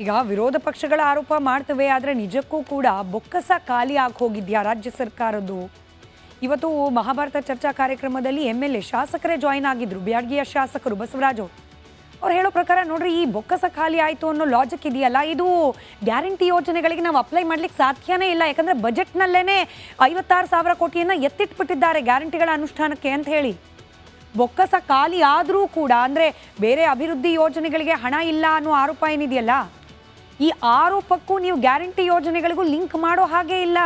ಈಗ ವಿರೋಧ ಪಕ್ಷಗಳ ಆರೋಪ ಮಾಡ್ತವೆ, ಆದರೆ ನಿಜಕ್ಕೂ ಕೂಡ ಬೊಕ್ಕಸ ಖಾಲಿ ಆಗಿ ಹೋಗಿದ್ಯಾ ರಾಜ್ಯ ಸರ್ಕಾರದ್ದು? ಇವತ್ತು ಮಹಾಭಾರತ ಚರ್ಚಾ ಕಾರ್ಯಕ್ರಮದಲ್ಲಿ MLA ಶಾಸಕರೇ ಜಾಯಿನ್ ಆಗಿದ್ರು. ಬ್ಯಾಡಗಿಯ ಶಾಸಕರು ಬಸವರಾಜ್ ಅವ್ರು ಹೇಳೋ ಪ್ರಕಾರ ನೋಡ್ರಿ, ಈ ಬೊಕ್ಕಸ ಖಾಲಿ ಆಯಿತು ಅನ್ನೋ ಲಾಜಿಕ್ ಇದೆಯಲ್ಲ, ಇದು ಗ್ಯಾರಂಟಿ ಯೋಜನೆಗಳಿಗೆ ನಾವು ಅಪ್ಲೈ ಮಾಡ್ಲಿಕ್ಕೆ ಸಾಧ್ಯನೇ ಇಲ್ಲ. ಯಾಕಂದರೆ ಬಜೆಟ್ನಲ್ಲೇ 56,000 ಕೋಟಿಯನ್ನು ಎತ್ತಿಟ್ಬಿಟ್ಟಿದ್ದಾರೆ ಗ್ಯಾರಂಟಿಗಳ ಅನುಷ್ಠಾನಕ್ಕೆ ಅಂತ ಹೇಳಿ. ಬೊಕ್ಕಸ ಖಾಲಿ ಆದರೂ ಕೂಡ ಅಂದರೆ ಬೇರೆ ಅಭಿವೃದ್ಧಿ ಯೋಜನೆಗಳಿಗೆ ಹಣ ಇಲ್ಲ ಅನ್ನೋ ಆರೋಪ ಏನಿದೆಯಲ್ಲ, ಈ ಆರೋಪಕ್ಕೂ ನೀವು ಗ್ಯಾರಂಟಿ ಯೋಜನೆಗಳಿಗೂ ಲಿಂಕ್ ಮಾಡೋ ಹಾಗೆ ಇಲ್ಲ.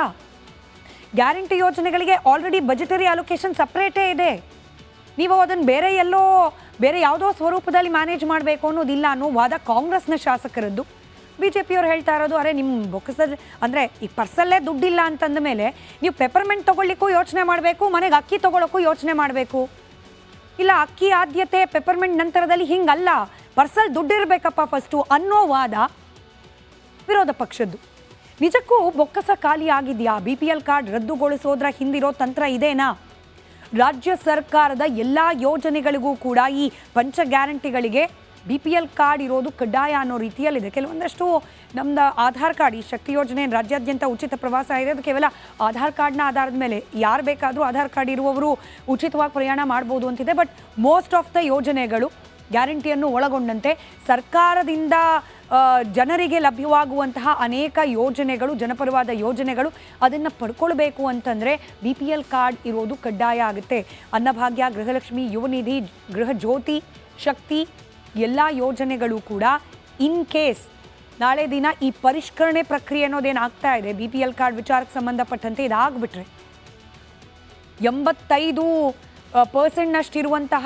ಗ್ಯಾರಂಟಿ ಯೋಜನೆಗಳಿಗೆ ಆಲ್ರೆಡಿ ಬಜೆಟರಿ ಅಲೋಕೇಶನ್ ಸಪ್ರೇಟೇ ಇದೆ. ನೀವು ಅದನ್ನು ಬೇರೆ ಯಾವುದೋ ಸ್ವರೂಪದಲ್ಲಿ ಮ್ಯಾನೇಜ್ ಮಾಡಬೇಕು ಅನ್ನೋದಿಲ್ಲ ಅನ್ನೋ ವಾದ ಕಾಂಗ್ರೆಸ್ನ ಶಾಸಕರದ್ದು. BJPಯವ್ರು ಹೇಳ್ತಾ ಇರೋದು, ಅರೆ ನಿಮ್ಮ ಬೊಕ್ಕಸದ ಅಂದರೆ ಈಗ ಪರ್ಸಲ್ಲೇ ದುಡ್ಡಿಲ್ಲ ಅಂತಂದ ಮೇಲೆ ನೀವು ಪೆಪರ್ಮೆಂಟ್ ತೊಗೊಳ್ಳಿಕ್ಕೂ ಯೋಚನೆ ಮಾಡಬೇಕು, ಮನೆಗೆ ಅಕ್ಕಿ ತೊಗೊಳಕ್ಕೂ ಯೋಚನೆ ಮಾಡಬೇಕು. ಇಲ್ಲ, ಅಕ್ಕಿ ಆದ್ಯತೆ ಪೆಪರ್ಮೆಂಟ್ ನಂತರದಲ್ಲಿ ಹಿಂಗಲ್ಲ, ಪರ್ಸಲ್ ದುಡ್ಡಿರಬೇಕಪ್ಪ ಫಸ್ಟು ಅನ್ನೋ ವಾದ ವಿರೋಧ ಪಕ್ಷದ್ದು. ನಿಜಕ್ಕೂ ಬೊಕ್ಕಸ ಖಾಲಿ ಆಗಿದೆಯಾ? BPL ಕಾರ್ಡ್ ರದ್ದುಗೊಳಿಸೋದ್ರ ಹಿಂದಿರೋ ತಂತ್ರ ಇದೇನಾ? ರಾಜ್ಯ ಸರ್ಕಾರದ ಎಲ್ಲ ಯೋಜನೆಗಳಿಗೂ ಕೂಡ ಈ ಪಂಚ ಗ್ಯಾರಂಟಿಗಳಿಗೆ BPL ಕಾರ್ಡ್ ಇರೋದು ಕಡ್ಡಾಯ ಅನ್ನೋ ರೀತಿಯಲ್ಲಿದೆ. ಕೆಲವೊಂದಷ್ಟು ನಮ್ದು ಆಧಾರ್ ಕಾರ್ಡ್, ಈ ಶಕ್ತಿ ಯೋಜನೆ ರಾಜ್ಯಾದ್ಯಂತ ಉಚಿತ ಪ್ರವಾಸ ಇದೆ, ಅದು ಕೇವಲ ಆಧಾರ್ ಕಾರ್ಡ್ನ ಆಧಾರದ ಮೇಲೆ ಯಾರು ಬೇಕಾದರೂ ಆಧಾರ್ ಕಾರ್ಡ್ ಇರುವವರು ಉಚಿತವಾಗಿ ಪ್ರಯಾಣ ಮಾಡ್ಬೋದು ಅಂತಿದೆ. ಬಟ್ ಮೋಸ್ಟ್ ಆಫ್ ದ ಯೋಜನೆಗಳು ಗ್ಯಾರಂಟಿಯನ್ನು ಒಳಗೊಂಡಂತೆ ಸರ್ಕಾರದಿಂದ ಜನರಿಗೆ ಲಭ್ಯವಾಗುವಂತಹ ಅನೇಕ ಯೋಜನೆಗಳು, ಜನಪರವಾದ ಯೋಜನೆಗಳು, ಅದನ್ನು ಪಡ್ಕೊಳ್ಬೇಕು ಅಂತಂದರೆ BPL ಕಾರ್ಡ್ ಇರೋದು ಕಡ್ಡಾಯ ಆಗುತ್ತೆ. ಅನ್ನಭಾಗ್ಯ, ಗೃಹಲಕ್ಷ್ಮಿ, ಯುವನಿಧಿ, ಗೃಹ ಜ್ಯೋತಿ, ಶಕ್ತಿ ಎಲ್ಲ ಯೋಜನೆಗಳು ಕೂಡ ಇನ್ ಕೇಸ್ ನಾಳೆ ದಿನ ಈ ಪರಿಷ್ಕರಣೆ ಪ್ರಕ್ರಿಯೆ ಅನ್ನೋದೇನು ಆಗ್ತಾ ಇದೆ BPL ಕಾರ್ಡ್ ವಿಚಾರಕ್ಕೆ ಸಂಬಂಧಪಟ್ಟಂತೆ ಇದಾಗ್ಬಿಟ್ರೆ 85%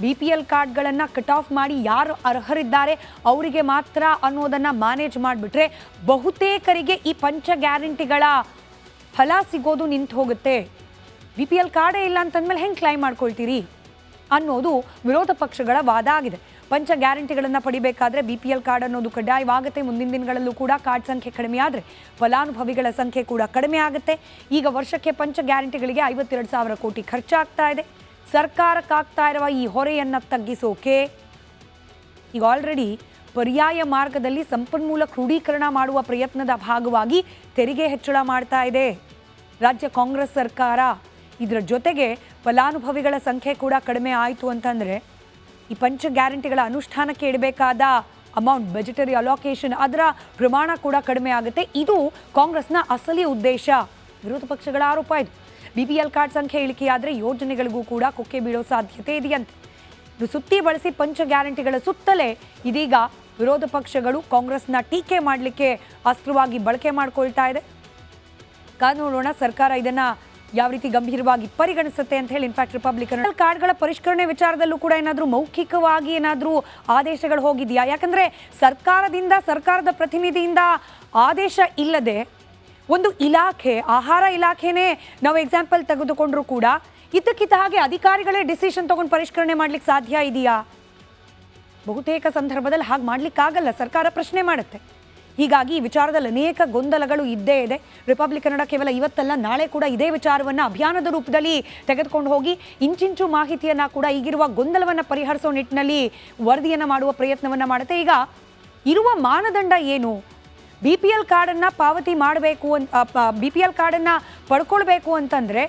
BPL ಕಾರ್ಡ್ಗಳನ್ನು ಕಟ್ ಆಫ್ ಮಾಡಿ ಯಾರು ಅರ್ಹರಿದ್ದಾರೆ ಅವರಿಗೆ ಮಾತ್ರ ಅನ್ನೋದನ್ನು ಮ್ಯಾನೇಜ್ ಮಾಡಿಬಿಟ್ರೆ ಬಹುತೇಕರಿಗೆ ಈ ಪಂಚ ಗ್ಯಾರಂಟಿಗಳ ಫಲ ಸಿಗೋದು ನಿಂತು ಹೋಗುತ್ತೆ. BPL ಕಾರ್ಡೇ ಇಲ್ಲ ಅಂತಂದಮೇಲೆ ಹೆಂಗೆ ಕ್ಲೈಮ್ ಮಾಡ್ಕೊಳ್ತೀರಿ ಅನ್ನೋದು ವಿರೋಧ ಪಕ್ಷಗಳ ವಾದ ಆಗಿದೆ. ಪಂಚ ಗ್ಯಾರಂಟಿಗಳನ್ನು ಪಡಿಬೇಕಾದ್ರೆ BPL ಕಾರ್ಡ್ ಅನ್ನೋದು ಕಡ್ಡಾಯವಾಗುತ್ತೆ. ಮುಂದಿನ ದಿನಗಳಲ್ಲೂ ಕೂಡ ಕಾರ್ಡ್ ಸಂಖ್ಯೆ ಕಡಿಮೆ ಆದರೆ ಫಲಾನುಭವಿಗಳ ಸಂಖ್ಯೆ ಕೂಡ ಕಡಿಮೆ ಆಗುತ್ತೆ. ಈಗ ವರ್ಷಕ್ಕೆ ಪಂಚ ಗ್ಯಾರಂಟಿಗಳಿಗೆ 52,000 ಕೋಟಿ ಖರ್ಚಾಗ್ತಾ ಇದೆ. ಸರ್ಕಾರಕ್ಕಾಗ್ತಾ ಇರುವ ಈ ಹೊರೆಯನ್ನು ತಗ್ಗಿಸೋಕೆ ಈಗ ಆಲ್ರೆಡಿ ಪರ್ಯಾಯ ಮಾರ್ಗದಲ್ಲಿ ಸಂಪನ್ಮೂಲ ಕ್ರೋಢೀಕರಣ ಮಾಡುವ ಪ್ರಯತ್ನದ ಭಾಗವಾಗಿ ತೆರಿಗೆ ಹೆಚ್ಚಳ ಮಾಡ್ತಾ ಇದೆ ರಾಜ್ಯ ಕಾಂಗ್ರೆಸ್ ಸರ್ಕಾರ. ಇದರ ಜೊತೆಗೆ ಫಲಾನುಭವಿಗಳ ಸಂಖ್ಯೆ ಕೂಡ ಕಡಿಮೆ ಆಯಿತು ಅಂತಂದರೆ ಈ ಪಂಚ ಗ್ಯಾರಂಟಿಗಳ ಅನುಷ್ಠಾನಕ್ಕೆ ಇಡಬೇಕಾದ ಅಮೌಂಟ್, ಬಜೆಟರಿ ಅಲೋಕೇಶನ್, ಅದರ ಪ್ರಮಾಣ ಕೂಡ ಕಡಿಮೆ ಆಗುತ್ತೆ. ಇದು ಕಾಂಗ್ರೆಸ್ನ ಅಸಲಿ ಉದ್ದೇಶ. ವಿರೋಧ ಪಕ್ಷಗಳ ಆರೋಪ ಇದು. BPL ಕಾರ್ಡ್ ಸಂಖ್ಯೆ ಇಳಿಕೆಯಾದರೆ ಯೋಜನೆಗಳಿಗೂ ಕೂಡ ಕೊಕ್ಕೆ ಬೀಳೋ ಸಾಧ್ಯತೆ ಇದೆಯಂತೆ. ಇದು ಸುತ್ತಿ ಬಳಸಿ ಪಂಚ ಗ್ಯಾರಂಟಿಗಳ ಸುತ್ತಲೇ ಇದೀಗ ವಿರೋಧ ಪಕ್ಷಗಳು ಕಾಂಗ್ರೆಸ್ನ ಟೀಕೆ ಮಾಡಲಿಕ್ಕೆ ಅಸ್ತ್ರವಾಗಿ ಬಳಕೆ ಮಾಡಿಕೊಳ್ತಾ ಇದೆ. ಕಾದು ನೋಡೋಣ ಸರ್ಕಾರ ಇದನ್ನು ಯಾವ ರೀತಿ ಗಂಭೀರವಾಗಿ ಪರಿಗಣಿಸುತ್ತೆ ಅಂತ ಹೇಳಿ. ಇನ್ಫ್ಯಾಕ್ಟ್ ರಿಪಬ್ಲಿಕನ್ ಕಾರ್ಡ್ಗಳ ಪರಿಷ್ಕರಣೆ ವಿಚಾರದಲ್ಲೂ ಕೂಡ ಏನಾದರೂ ಮೌಖಿಕವಾಗಿ ಏನಾದರೂ ಆದೇಶಗಳು ಹೋಗಿದೆಯಾ? ಯಾಕಂದರೆ ಸರ್ಕಾರದಿಂದ, ಸರ್ಕಾರದ ಪ್ರತಿನಿಧಿಯಿಂದ ಆದೇಶ ಇಲ್ಲದೆ ಒಂದು ಇಲಾಖೆ, ಆಹಾರ ಇಲಾಖೆನೇ ನಾವು ಎಕ್ಸಾಂಪಲ್ ತೆಗೆದುಕೊಂಡ್ರೂ ಕೂಡ ಇದ್ದಕ್ಕಿದ್ದ ಹಾಗೆ ಅಧಿಕಾರಿಗಳೇ ಡಿಸಿಷನ್ ತೊಗೊಂಡು ಪರಿಷ್ಕರಣೆ ಮಾಡ್ಲಿಕ್ಕೆ ಸಾಧ್ಯ ಇದೆಯಾ? ಬಹುತೇಕ ಸಂದರ್ಭದಲ್ಲಿ ಹಾಗೆ ಮಾಡ್ಲಿಕ್ಕಾಗಲ್ಲ, ಸರ್ಕಾರ ಪ್ರಶ್ನೆ ಮಾಡುತ್ತೆ. ಹೀಗಾಗಿ ಈ ವಿಚಾರದಲ್ಲಿ ಅನೇಕ ಗೊಂದಲಗಳು ಇದ್ದೇ ಇದೆ. ರಿಪಬ್ಲಿಕ್ ಕನ್ನಡ ಕೇವಲ ಇವತ್ತಲ್ಲ, ನಾಳೆ ಕೂಡ ಇದೇ ವಿಚಾರವನ್ನು ಅಭಿಯಾನದ ರೂಪದಲ್ಲಿ ತೆಗೆದುಕೊಂಡು ಹೋಗಿ ಇಂಚಿಂಚು ಮಾಹಿತಿಯನ್ನು ಕೂಡ ಈಗಿರುವ ಗೊಂದಲವನ್ನು ಪರಿಹರಿಸೋ ನಿಟ್ಟಿನಲ್ಲಿ ವರದಿಯನ್ನು ಮಾಡುವ ಪ್ರಯತ್ನವನ್ನು ಮಾಡುತ್ತೆ. ಈಗ ಇರುವ ಮಾನದಂಡ ಏನು? BPL ಕಾರ್ಡನ್ನು ಪಾವತಿ ಮಾಡಬೇಕು BPL ಕಾರ್ಡನ್ನು ಪಡ್ಕೊಳ್ಬೇಕು ಅಂತಂದರೆ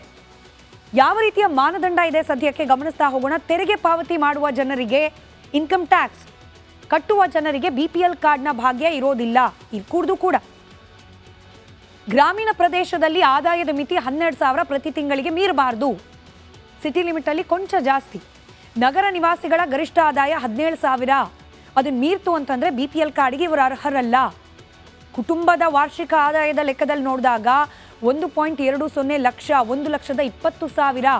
ಯಾವ ರೀತಿಯ ಮಾನದಂಡ ಇದೆ ಸದ್ಯಕ್ಕೆ ಗಮನಿಸ್ತಾ ಹೋಗೋಣ. ತೆರಿಗೆ ಪಾವತಿ ಮಾಡುವ ಜನರಿಗೆ, ಇನ್ಕಮ್ ಟ್ಯಾಕ್ಸ್ ಕಟ್ಟುವ ಜನರಿಗೆ BPL ಕಾರ್ಡ್ನ ಭಾಗ್ಯ ಇರೋದಿಲ್ಲ. ಇದು ಕೂಡ ಗ್ರಾಮೀಣ ಪ್ರದೇಶದಲ್ಲಿ ಆದಾಯದ ಮಿತಿ 12,000 ಪ್ರತಿ ತಿಂಗಳಿಗೆ ಮೀರಬಾರ್ದು. ಸಿಟಿ ಲಿಮಿಟಲ್ಲಿ ಕೊಂಚ ಜಾಸ್ತಿ. ನಗರ ನಿವಾಸಿಗಳ ಗರಿಷ್ಠ ಆದಾಯ 17,000. ಅದನ್ನು ಮೀರ್ತು ಅಂತಂದರೆ BPL ಕಾರ್ಡ್ಗೆ ಇವರು ಅರ್ಹರಲ್ಲ. ಕುಟುಂಬದ ವಾರ್ಷಿಕ ಆದಾಯದ ಲೆಕ್ಕದಲ್ಲಿ ನೋಡಿದಾಗ 1.20 ಲಕ್ಷ, 1,20,000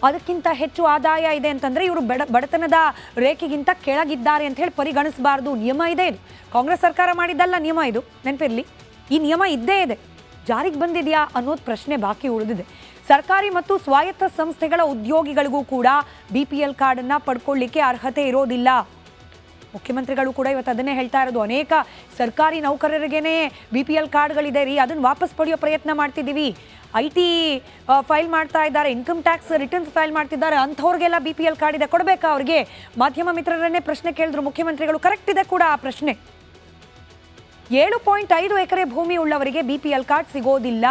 ಅದಕ್ಕಿಂತ ಹೆಚ್ಚು ಆದಾಯ ಇದೆ ಅಂತಂದರೆ ಇವರು ಬಡತನದ ರೇಖೆಗಿಂತ ಕೆಳಗಿದ್ದಾರೆ ಅಂತ ಹೇಳಿ ಪರಿಗಣಿಸಬಾರ್ದು. ನಿಯಮ ಇದೆ, ಇದು ಕಾಂಗ್ರೆಸ್ ಸರ್ಕಾರ ಮಾಡಿದ್ದಲ್ಲ ನಿಯಮ, ಇದು ನೆನಪಿರಲಿ. ಈ ನಿಯಮ ಇದ್ದೇ ಇದೆ, ಜಾರಿಗೆ ಬಂದಿದೆಯಾ ಅನ್ನೋದು ಪ್ರಶ್ನೆ ಬಾಕಿ ಉಳಿದಿದೆ. ಸರ್ಕಾರಿ ಮತ್ತು ಸ್ವಾಯತ್ತ ಸಂಸ್ಥೆಗಳ ಉದ್ಯೋಗಿಗಳಿಗೂ ಕೂಡ BPL ಕಾರ್ಡನ್ನು ಪಡ್ಕೊಳ್ಳಿಕ್ಕೆ ಅರ್ಹತೆ ಇರೋದಿಲ್ಲ. ಮುಖ್ಯಮಂತ್ರಿಗಳು ಕೂಡ ಇವತ್ತು ಅದನ್ನೇ ಹೇಳ್ತಾ ಇರೋದು. ಅನೇಕ ಸರ್ಕಾರಿ ನೌಕರರಿಗೇನೆ BPL ಕಾರ್ಡ್ಗಳಿದೆ ರೀ, ಅದನ್ನು ವಾಪಸ್ ಪಡೆಯೋ ಪ್ರಯತ್ನ ಮಾಡ್ತಿದ್ದೀವಿ. IT ಫೈಲ್ ಮಾಡ್ತಾ ಇದ್ದಾರೆ, ಇನ್ಕಮ್ ಟ್ಯಾಕ್ಸ್ ರಿಟರ್ನ್ಸ್ ಫೈಲ್ ಮಾಡ್ತಿದ್ದಾರೆ, ಅಂಥವ್ರಿಗೆಲ್ಲ BPL ಕಾರ್ಡ್ ಇದೆ, ಕೊಡಬೇಕಾ ಅವ್ರಿಗೆ? ಮಾಧ್ಯಮ ಮಿತ್ರರನ್ನೇ ಪ್ರಶ್ನೆ ಕೇಳಿದ್ರು ಮುಖ್ಯಮಂತ್ರಿಗಳು. ಕರೆಕ್ಟ್ ಇದೆ ಕೂಡ ಆ ಪ್ರಶ್ನೆ. 7.5 ಎಕರೆ ಭೂಮಿ ಉಳ್ಳವರಿಗೆ BPL ಕಾರ್ಡ್ ಸಿಗೋದಿಲ್ಲ.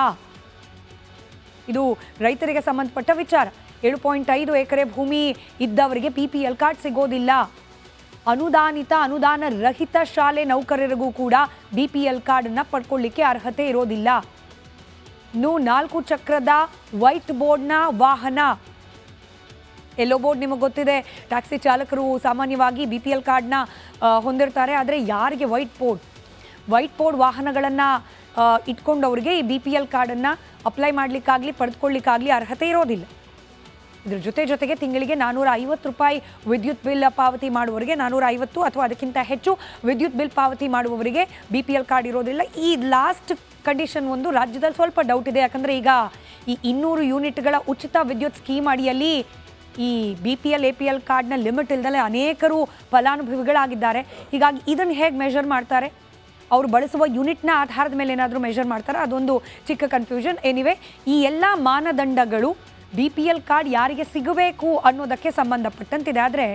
ಇದು ರೈತರಿಗೆ ಸಂಬಂಧಪಟ್ಟ ವಿಚಾರ. 7.5 ಎಕರೆ ಭೂಮಿ ಇದ್ದವರಿಗೆ BPL ಕಾರ್ಡ್ ಸಿಗೋದಿಲ್ಲ. ಅನುದಾನಿತ ಅನುದಾನ ರಹಿತ ಶಾಲೆ ನೌಕರರಿಗೂ ಕೂಡ BPL ಕಾರ್ಡನ್ನು ಪಡ್ಕೊಳ್ಳಿಕ್ಕೆ ಅರ್ಹತೆ ಇರೋದಿಲ್ಲ. ಇನ್ನು 4 ಚಕ್ರದ ವೈಟ್ ಬೋರ್ಡ್ನ ವಾಹನ, ಯೆಲ್ಲೋ ಬೋರ್ಡ್ ನಿಮಗೆ ಗೊತ್ತಿದೆ, ಟ್ಯಾಕ್ಸಿ ಚಾಲಕರು ಸಾಮಾನ್ಯವಾಗಿ BPL ಕಾರ್ಡ್ನ ಹೊಂದಿರ್ತಾರೆ. ಆದರೆ ಯಾರಿಗೆ ವೈಟ್ ಬೋರ್ಡ್ ವಾಹನಗಳನ್ನು ಇಟ್ಕೊಂಡವರಿಗೆ ಈ BPL ಕಾರ್ಡನ್ನು ಅಪ್ಲೈ ಮಾಡಲಿಕ್ಕಾಗಲಿ ಪಡೆದುಕೊಳ್ಳಿಕ್ಕಾಗಲಿ ಅರ್ಹತೆ ಇರೋದಿಲ್ಲ. ಇದ್ರ ಜೊತೆಗೆ ತಿಂಗಳಿಗೆ 450 ರೂಪಾಯಿ ವಿದ್ಯುತ್ ಬಿಲ್ ಪಾವತಿ ಮಾಡುವವರಿಗೆ, 450 ಅಥವಾ ಅದಕ್ಕಿಂತ ಹೆಚ್ಚು ವಿದ್ಯುತ್ ಬಿಲ್ ಪಾವತಿ ಮಾಡುವವರಿಗೆ BPL ಕಾರ್ಡ್ ಇರೋದಿಲ್ಲ. ಈ ಲಾಸ್ಟ್ ಕಂಡೀಷನ್ ಒಂದು ರಾಜ್ಯದಲ್ಲಿ ಸ್ವಲ್ಪ ಡೌಟ್ ಇದೆ. ಯಾಕಂದರೆ ಈಗ ಈ 200 ಯೂನಿಟ್ಗಳ ಉಚಿತ ವಿದ್ಯುತ್ ಸ್ಕೀಮ್ ಅಡಿಯಲ್ಲಿ ಈ BPL APL ಕಾರ್ಡ್ನ ಲಿಮಿಟ್ ಇಲ್ದಲೇ ಅನೇಕರು ಫಲಾನುಭವಿಗಳಾಗಿದ್ದಾರೆ. ಹೀಗಾಗಿ ಇದನ್ನು ಹೇಗೆ ಮೆಷರ್ ಮಾಡ್ತಾರೆ, ಅವರು ಬಳಸುವ ಯೂನಿಟ್ನ ಆಧಾರದ ಮೇಲೆ ಏನಾದರೂ ಮೆಷರ್ ಮಾಡ್ತಾರೆ, ಅದೊಂದು ಚಿಕ್ಕ ಕನ್ಫ್ಯೂಷನ್. ಎನಿವೆ, ಈ ಎಲ್ಲ ಮಾನದಂಡಗಳು BPL ಕಾರ್ಡ್ ಯಾರಿಗೆ ಸಿಗಬೇಕು ಅನ್ನೋದಕ್ಕೆ ಸಂಬಂಧಪಟ್ಟಂತಿದೆ. ಆದರೆ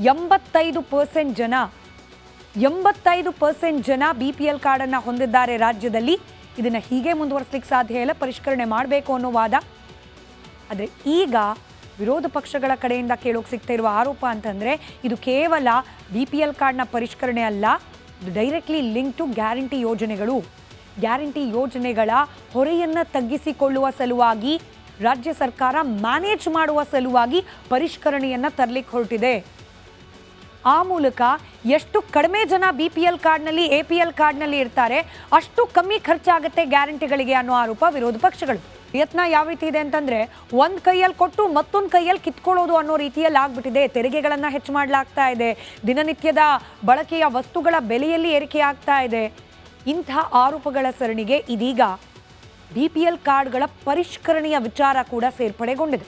85% ಜನ BPL ಕಾರ್ಡನ್ನು ಹೊಂದಿದ್ದಾರೆ ರಾಜ್ಯದಲ್ಲಿ. ಇದನ್ನು ಹೀಗೆ ಮುಂದುವರಿಸಲಿಕ್ಕೆ ಸಾಧ್ಯ ಇಲ್ಲ, ಪರಿಷ್ಕರಣೆ ಮಾಡಬೇಕು ಅನ್ನೋ ವಾದ. ಆದರೆ ಈಗ ವಿರೋಧ ಪಕ್ಷಗಳ ಕಡೆಯಿಂದ ಕೇಳೋಕೆ ಸಿಗ್ತಾ ಇರುವ ಆರೋಪ ಅಂತಂದರೆ ಇದು ಕೇವಲ BPL ಕಾರ್ಡ್ನ ಪರಿಷ್ಕರಣೆ ಅಲ್ಲ, ಇದು ಡೈರೆಕ್ಟ್ಲಿ ಲಿಂಕ್ ಟು ಗ್ಯಾರಂಟಿ ಯೋಜನೆಗಳ ಹೊರೆಯನ್ನು ತಗ್ಗಿಸಿಕೊಳ್ಳುವ ಸಲುವಾಗಿ ರಾಜ್ಯ ಸರ್ಕಾರ ಮ್ಯಾನೇಜ್ ಮಾಡುವ ಸಲುವಾಗಿ ಪರಿಷ್ಕರಣೆಯನ್ನು ತರಲಿಕ್ಕೆ ಹೊರಟಿದೆ. ಆ ಮೂಲಕ ಎಷ್ಟು ಕಡಿಮೆ ಜನ BPL ಕಾರ್ಡ್ನಲ್ಲಿ APL ಕಾರ್ಡ್ನಲ್ಲಿ ಇರ್ತಾರೆ ಅಷ್ಟು ಕಮ್ಮಿ ಖರ್ಚಾಗುತ್ತೆ ಗ್ಯಾರಂಟಿಗಳಿಗೆ ಅನ್ನೋ ಆರೋಪ ವಿರೋಧ ಪಕ್ಷಗಳು. ಯತ್ನ ಯಾವ ರೀತಿ ಇದೆ ಅಂತಂದರೆ, ಒಂದು ಕೈಯಲ್ಲಿ ಕೊಟ್ಟು ಮತ್ತೊಂದು ಕೈಯಲ್ಲಿ ಕಿತ್ಕೊಳ್ಳೋದು ಅನ್ನೋ ರೀತಿಯಲ್ಲಿ ಆಗ್ಬಿಟ್ಟಿದೆ. ತೆರಿಗೆಗಳನ್ನು ಹೆಚ್ಚು ಮಾಡಲಾಗ್ತಾ ಇದೆ, ದಿನನಿತ್ಯದ ಬಳಕೆಯ ವಸ್ತುಗಳ ಬೆಲೆಯಲ್ಲಿ ಏರಿಕೆ ಆಗ್ತಾ ಇದೆ. ಇಂಥ ಆರೋಪಗಳ ಸರಣಿಗೆ ಇದೀಗ BPL ಕಾರ್ಡ್ಗಳ ಪರಿಷ್ಕರಣೆಯ ವಿಚಾರ ಕೂಡ ಸೇರ್ಪಡೆಗೊಂಡಿದೆ.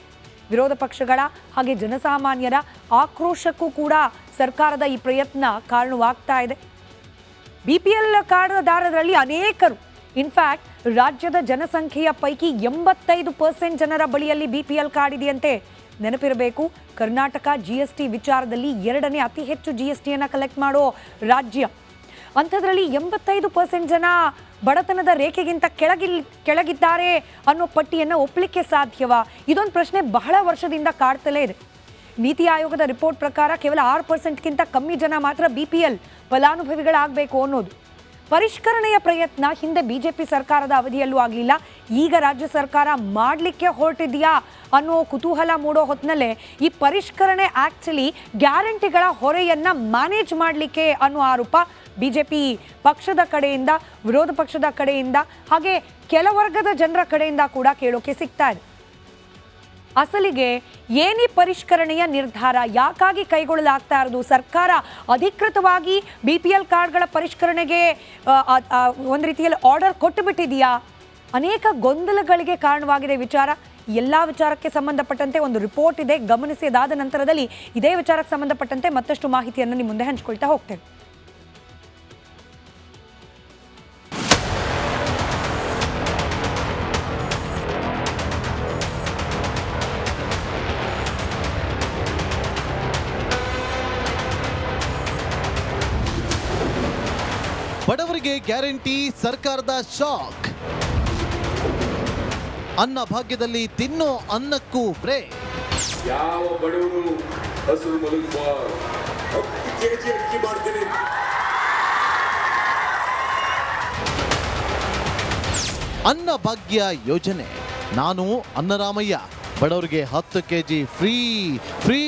ವಿರೋಧ ಪಕ್ಷಗಳ ಹಾಗೆ ಜನಸಾಮಾನ್ಯರ ಆಕ್ರೋಶಕ್ಕೂ ಕೂಡ ಸರ್ಕಾರದ ಈ ಪ್ರಯತ್ನ ಕಾರಣವಾಗ್ತಾ ಇದೆ. BPL ಕಾರ್ಡ್ದಾರರಲ್ಲಿ ಅನೇಕರು, ಇನ್ಫ್ಯಾಕ್ಟ್ ರಾಜ್ಯದ ಜನಸಂಖ್ಯೆಯ ಪೈಕಿ 85% ಜನರ ಬಳಿಯಲ್ಲಿ BPL ಕಾರ್ಡ್ ಇದೆಯಂತೆ. ನೆನಪಿರಬೇಕು, ಕರ್ನಾಟಕ GST ವಿಚಾರದಲ್ಲಿ 2ನೇ ಅತಿ ಹೆಚ್ಚು GSTಯನ್ನು ಕಲೆಕ್ಟ್ ಮಾಡೋ ರಾಜ್ಯ. ಅಂಥದ್ರಲ್ಲಿ 85% ಜನ ಬಡತನದ ರೇಖೆಗಿಂತ ಕೆಳಗಿದ್ದಾರೆ ಅನ್ನೋ ಪಟ್ಟಿಯನ್ನು ಒಪ್ಪಲಿಕ್ಕೆ ಸಾಧ್ಯವಾ? ಇದೊಂದು ಪ್ರಶ್ನೆ ಬಹಳ ವರ್ಷದಿಂದ ಕಾಡ್ತಲೇ ಇದೆ. ನೀತಿ ಆಯೋಗದ ರಿಪೋರ್ಟ್ ಪ್ರಕಾರ ಕೇವಲ 6%ಗಿಂತ ಕಮ್ಮಿ ಜನ ಮಾತ್ರ BPL ಫಲಾನುಭವಿಗಳಾಗಬೇಕು ಅನ್ನೋದು. ಪರಿಷ್ಕರಣೆಯ ಪ್ರಯತ್ನ ಹಿಂದೆ BJP ಸರ್ಕಾರದ ಅವಧಿಯಲ್ಲೂ ಆಗಲಿಲ್ಲ. ಈಗ ರಾಜ್ಯ ಸರ್ಕಾರ ಮಾಡಲಿಕ್ಕೆ ಹೊರಟಿದೆಯಾ ಅನ್ನೋ ಕುತೂಹಲ ಮೂಡೋ ಹೊತ್ತಿನಲ್ಲೇ ಈ ಪರಿಷ್ಕರಣೆ ಆ್ಯಕ್ಚುಲಿ ಗ್ಯಾರಂಟಿಗಳ ಹೊರೆಯನ್ನು ಮ್ಯಾನೇಜ್ ಮಾಡಲಿಕ್ಕೆ ಅನ್ನೋ ಆರೋಪ BJP ಪಕ್ಷದ ಕಡೆಯಿಂದ, ವಿರೋಧ ಪಕ್ಷದ ಕಡೆಯಿಂದ, ಹಾಗೆ ಕೆಲ ವರ್ಗದ ಜನರ ಕಡೆಯಿಂದ ಕೂಡ ಕೇಳೋಕೆ ಸಿಗ್ತಾ ಇದೆ. ಅಸಲಿಗೆ ಏನಿ ಪರಿಷ್ಕರಣೆಯ ನಿರ್ಧಾರ ಯಾಕಾಗಿ ಕೈಗೊಳ್ಳಲಾಗ್ತಾ ಇರೋದು? ಸರ್ಕಾರ ಅಧಿಕೃತವಾಗಿ BPL ಕಾರ್ಡ್ಗಳ ಪರಿಷ್ಕರಣೆಗೆ ಒಂದು ರೀತಿಯಲ್ಲಿ ಆರ್ಡರ್ ಕೊಟ್ಟು ಬಿಟ್ಟಿದೆಯಾ? ಅನೇಕ ಗೊಂದಲಗಳಿಗೆ ಕಾರಣವಾಗಿದೆ ವಿಚಾರ. ಎಲ್ಲ ವಿಚಾರಕ್ಕೆ ಸಂಬಂಧಪಟ್ಟಂತೆ ಒಂದು ರಿಪೋರ್ಟ್ ಇದೆ, ಗಮನಿಸಿ. ಅದಾದ ನಂತರದಲ್ಲಿ ಇದೇ ವಿಚಾರಕ್ಕೆ ಸಂಬಂಧಪಟ್ಟಂತೆ ಮತ್ತಷ್ಟು ಮಾಹಿತಿಯನ್ನು ನಿಮ್ಮ ಮುಂದೆ ಹಂಚಿಕೊಳ್ತಾ ಹೋಗ್ತೇವೆ. ಬಡವರಿಗೆ ಗ್ಯಾರಂಟಿ, ಸರ್ಕಾರದ ಶಾಕ್. ಅನ್ನ ಭಾಗ್ಯದಲ್ಲಿ ತಿನ್ನೋ ಅನ್ನಕ್ಕೂ ಬ್ರೇಕ್. ಯಾವ ಬಡವರು ಹಸು ಮಲಗಬಾರದು. 10 kg ಅಕ್ಕಿ ಮಾಡ್ತೀನಿ. ಅನ್ನ ಭಾಗ್ಯ ಯೋಜನೆ. ನಾನು ಅನ್ನರಾಮಯ್ಯ. ಬಡವರಿಗೆ 10 kg ಫ್ರೀ ಫ್ರೀ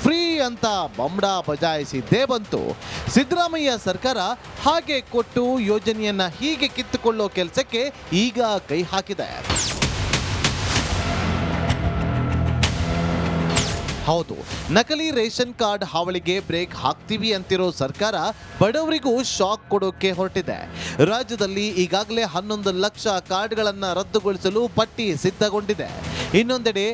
ಫ್ರೀ ಅಂತ ಬಂಬಡ ಬಜಾಯಿಸಿದ್ದೇ ಬಂತು. ಸಿದ್ದರಾಮಯ್ಯ ಸರ್ಕಾರ ಹಾಗೆ ಕೊಟ್ಟು ಯೋಜನೆಯನ್ನ ಹೀಗೆ ಕಿತ್ತುಕೊಳ್ಳೋ ಕೆಲಸಕ್ಕೆ ಈಗ ಕೈ ಹಾಕಿದೆ. ಹೌದು, ನಕಲಿ ರೇಷನ್ ಕಾರ್ಡ್ ಹಾವಳಿಗೆ ಬ್ರೇಕ್ ಹಾಕ್ತೀವಿ ಅಂತಿರೋ ಸರ್ಕಾರ ಬಡವರಿಗೂ ಶಾಕ್ ಕೊಡೋಕೆ ಹೊರಟಿದೆ. ರಾಜ್ಯದಲ್ಲಿ ಈಗಾಗಲೇ 11 ಲಕ್ಷ ಕಾರ್ಡ್ಗಳನ್ನು ರದ್ದುಗೊಳಿಸಲು ಪಟ್ಟಿ ಸಿದ್ಧಗೊಂಡಿದೆ. ಇನ್ನೊಂದೆಡೆ